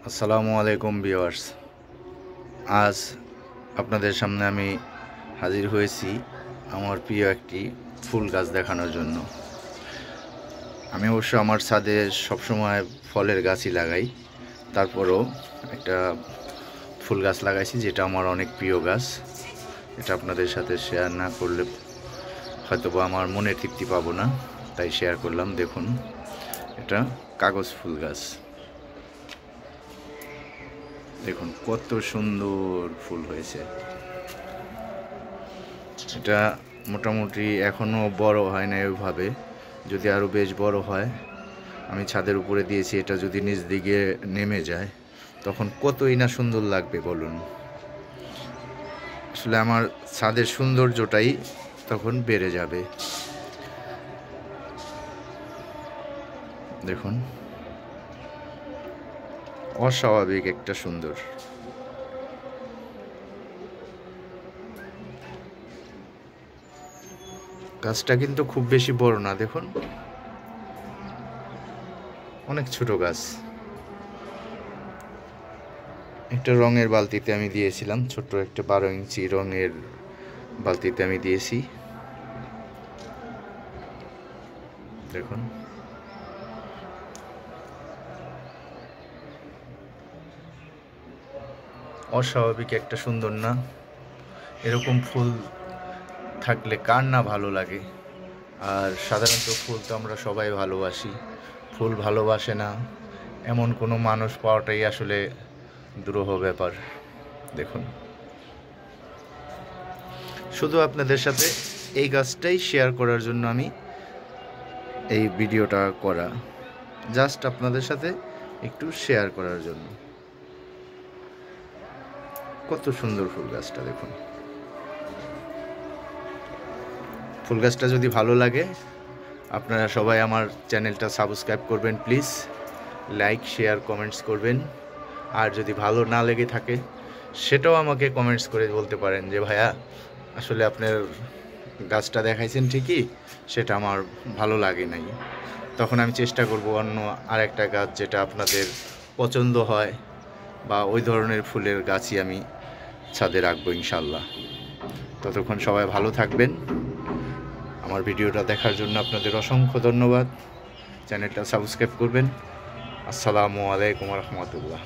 আসসালামু আলাইকুম ভিউয়ার্স। আজ আপনাদের সামনে আমি হাজির হয়েছি আমার প্রিয় একটি ফুল গাছ দেখানোর জন্য। আমি অবশ্য আমার ছাদে সবসময় ফলের গাছই লাগাই, তারপরও একটা ফুল গাছ লাগাইছি যেটা আমার অনেক প্রিয় গাছ। এটা আপনাদের সাথে শেয়ার না করলে হয়তোবা আমার মনে তৃপ্তি পাবো না, তাই শেয়ার করলাম। দেখুন, এটা কাগজ ফুল গাছ। দেখুন কত সুন্দর ফুল হয়েছে। এটা মোটামুটি এখনও বড় হয় না ওইভাবে, যদি আরও বেশ বড় হয়। আমি ছাদের উপরে দিয়েছি, এটা যদি নিচ দিকে নেমে যায় তখন কতই না সুন্দর লাগবে বলুন। আসলে আমার ছাদের সৌন্দর্যটাই তখন বেড়ে যাবে। দেখুন, অস্বাভাবিক একটা সুন্দর। গাছটা কিন্তু খুব বেশি বড় না, দেখুন অনেক ছোট গাছ। একটা রঙের বালতিতে আমি দিয়েছিলাম, ছোট্ট একটা 12 ইঞ্চি রঙের বালতিতে আমি দিয়েছি। দেখুন, অস্বাভাবিক একটা সুন্দর না? এরকম ফুল থাকলে কার না ভালো লাগে। আর সাধারণত ফুল তো আমরা সবাই ভালোবাসি, ফুল ভালোবাসে না এমন কোনো মানুষ পাওয়াটাই আসলে দুরূহ ব্যাপার। দেখুন, শুধু আপনাদের সাথে এই গাছটাই শেয়ার করার জন্য আমি এই ভিডিওটা করা, জাস্ট আপনাদের সাথে একটু শেয়ার করার জন্য। কত সুন্দর ফুল গাছটা দেখুন। ফুল গাছটা যদি ভালো লাগে আপনারা সবাই আমার চ্যানেলটা সাবস্ক্রাইব করবেন প্লিজ, লাইক শেয়ার কমেন্টস করবেন। আর যদি ভালো না লেগে থাকে সেটাও আমাকে কমেন্টস করে বলতে পারেন যে ভাইয়া আসলে আপনার গাছটা দেখাইছেন ঠিকই, সেটা আমার ভালো লাগে নাই। তখন আমি চেষ্টা করব অন্য আরেকটা গাছ যেটা আপনাদের পছন্দ হয় বা ওই ধরনের ফুলের গাছই আমি ছাদে রাখবো ইনশাল্লাহ। ততক্ষণ সবাই ভালো থাকবেন। আমার ভিডিওটা দেখার জন্য আপনাদের অসংখ্য ধন্যবাদ। চ্যানেলটা সাবস্ক্রাইব করবেন। আসসালামু আলাইকুম রহমতুল্লাহ।